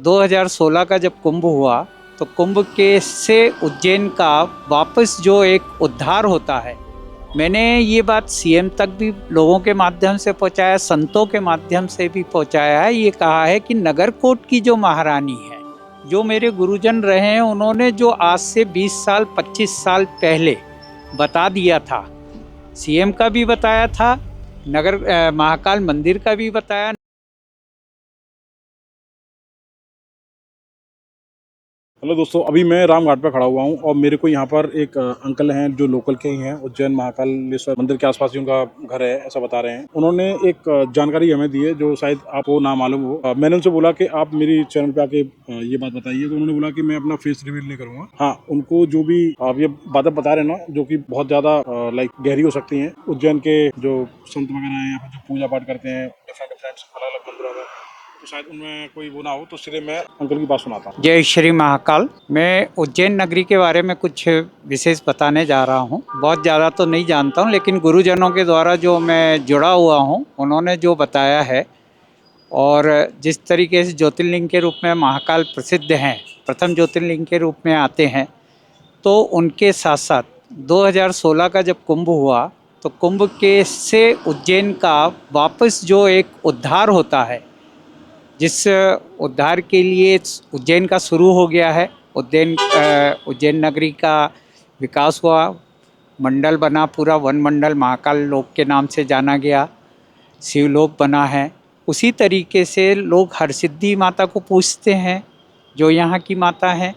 2016 का जब कुंभ हुआ तो कुंभ के से उज्जैन का वापस जो एक उद्धार होता है, मैंने ये बात सीएम तक भी लोगों के माध्यम से पहुंचाया, संतों के माध्यम से भी पहुंचाया है। ये कहा है कि नगरकोट की जो महारानी है, जो मेरे गुरुजन रहे हैं, उन्होंने जो आज से 20 साल 25 साल पहले बता दिया था, सीएम का भी बताया था, नगर महाकाल मंदिर का भी बताया। हेलो दोस्तों, अभी मैं रामघाट पर खड़ा हुआ हूँ और मेरे को यहाँ पर एक अंकल हैं जो लोकल के ही हैं। उज्जैन महाकालेश्वर मंदिर के आसपास ही उनका घर है, ऐसा बता रहे हैं। उन्होंने एक जानकारी हमें दी है जो शायद आपको ना मालूम हो। मैंने उनसे बोला कि आप मेरी चैनल पे आके ये बात बताइए, तो उन्होंने बोला कि मैं अपना फेस रिवील नहीं करूँगा। हाँ, उनको जो भी आप ये बातें बता रहे हैं ना, जो कि बहुत ज़्यादा लाइक गहरी हो सकती हैं। उज्जैन के जो संत वगैरह हैं, यहाँ पर जो पूजा पाठ करते हैं डिफरेंट अलग अलग मंदिरों में, तो शायद उनमें कोई वो ना हो, तो इसलिए मैं अंकल की बात सुनाता हूँ। जय श्री महाकाल। मैं उज्जैन नगरी के बारे में कुछ विशेष बताने जा रहा हूँ। बहुत ज़्यादा तो नहीं जानता हूँ, लेकिन गुरुजनों के द्वारा जो मैं जुड़ा हुआ हूँ, उन्होंने जो बताया है, और जिस तरीके से ज्योतिर्लिंग के रूप में महाकाल प्रसिद्ध हैं, प्रथम ज्योतिर्लिंग के रूप में आते हैं, तो उनके साथ साथ 2016 का जब कुंभ हुआ तो कुंभ के से उज्जैन का वापस जो एक उद्धार होता है, जिस उद्धार के लिए उज्जैन का शुरू हो गया है। उज्जैन नगरी का विकास हुआ, मंडल बना, पूरा वन मंडल महाकाल लोक के नाम से जाना गया, शिवलोक बना है। उसी तरीके से लोग हरसिद्धि माता को पूजते हैं, जो यहाँ की माता हैं,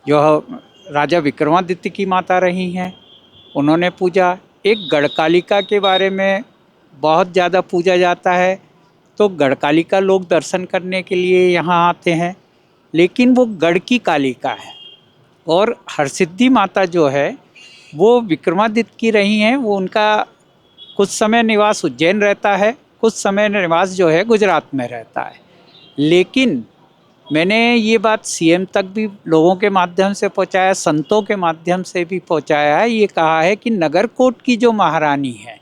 जो राजा विक्रमादित्य की माता रही हैं, उन्होंने पूजा। एक गढ़कालिका के बारे में बहुत ज़्यादा पूजा जाता है, तो गढ़कालिका लोग दर्शन करने के लिए यहाँ आते हैं, लेकिन वो गढ़ की कालिका है। और हरसिद्धि माता जो है वो विक्रमादित्य की रही हैं। वो उनका कुछ समय निवास उज्जैन रहता है, कुछ समय निवास जो है गुजरात में रहता है। लेकिन मैंने ये बात सीएम तक भी लोगों के माध्यम से पहुंचाया, संतों के माध्यम से भी पहुंचाया है। ये कहा है कि नगरकोट की जो महारानी है,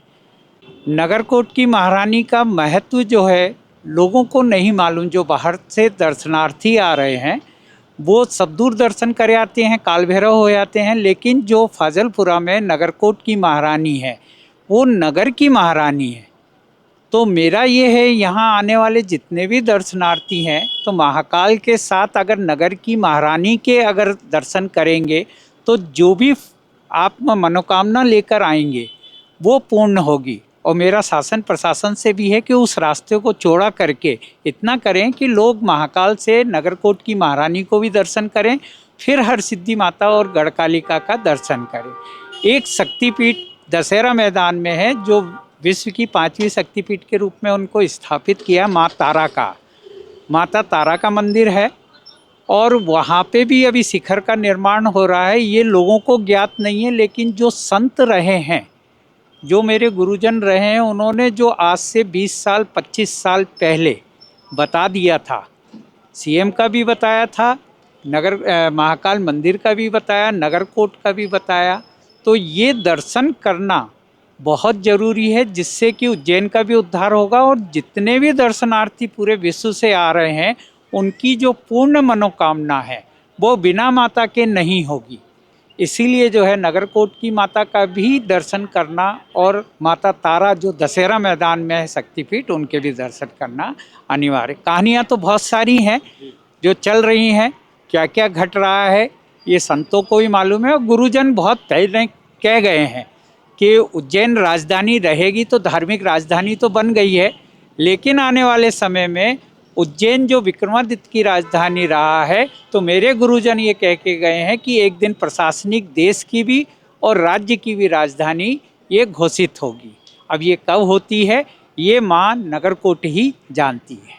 नगरकोट की महारानी का महत्व जो है लोगों को नहीं मालूम। जो बाहर से दर्शनार्थी आ रहे हैं वो सब दूर दर्शन कर आते हैं, काल भैरव हो जाते हैं, लेकिन जो फाजलपुरा में नगरकोट की महारानी है, वो नगर की महारानी है। तो मेरा ये है, यहाँ आने वाले जितने भी दर्शनार्थी हैं, तो महाकाल के साथ अगर नगर की महारानी के अगर दर्शन करेंगे तो जो भी आप मनोकामना लेकर आएंगे वो पूर्ण होगी। और मेरा शासन प्रशासन से भी है कि उस रास्ते को चौड़ा करके इतना करें कि लोग महाकाल से नगरकोट की महारानी को भी दर्शन करें, फिर हरसिद्धि माता और गढ़कालिका का दर्शन करें। एक शक्तिपीठ दशहरा मैदान में है, जो विश्व की 5वीं शक्तिपीठ के रूप में उनको स्थापित किया, माता तारा का मंदिर है। और वहाँ पे भी अभी शिखर का निर्माण हो रहा है। ये लोगों को ज्ञात नहीं है, लेकिन जो संत रहे हैं, जो मेरे गुरुजन रहे हैं, उन्होंने जो आज से 20 साल 25 साल पहले बता दिया था, सीएम का भी बताया था, महाकाल मंदिर का भी बताया, नगरकोट का भी बताया। तो ये दर्शन करना बहुत ज़रूरी है, जिससे कि उज्जैन का भी उद्धार होगा, और जितने भी दर्शनार्थी पूरे विश्व से आ रहे हैं, उनकी जो पूर्ण मनोकामना है वो बिना माता के नहीं होगी। इसीलिए जो है नगरकोट की माता का भी दर्शन करना, और माता तारा जो दशहरा मैदान में है शक्तिपीठ, उनके भी दर्शन करना अनिवार्य। कहानियाँ तो बहुत सारी हैं जो चल रही हैं, क्या क्या घट रहा है ये संतों को ही मालूम है। और गुरुजन बहुत पहले कह गए हैं कि उज्जैन राजधानी रहेगी, तो धार्मिक राजधानी तो बन गई है, लेकिन आने वाले समय में उज्जैन जो विक्रमादित्य की राजधानी रहा है, तो मेरे गुरुजन ये कह के गए हैं कि एक दिन प्रशासनिक देश की भी और राज्य की भी राजधानी ये घोषित होगी। अब ये कब होती है, ये माँ नगरकोट ही जानती है।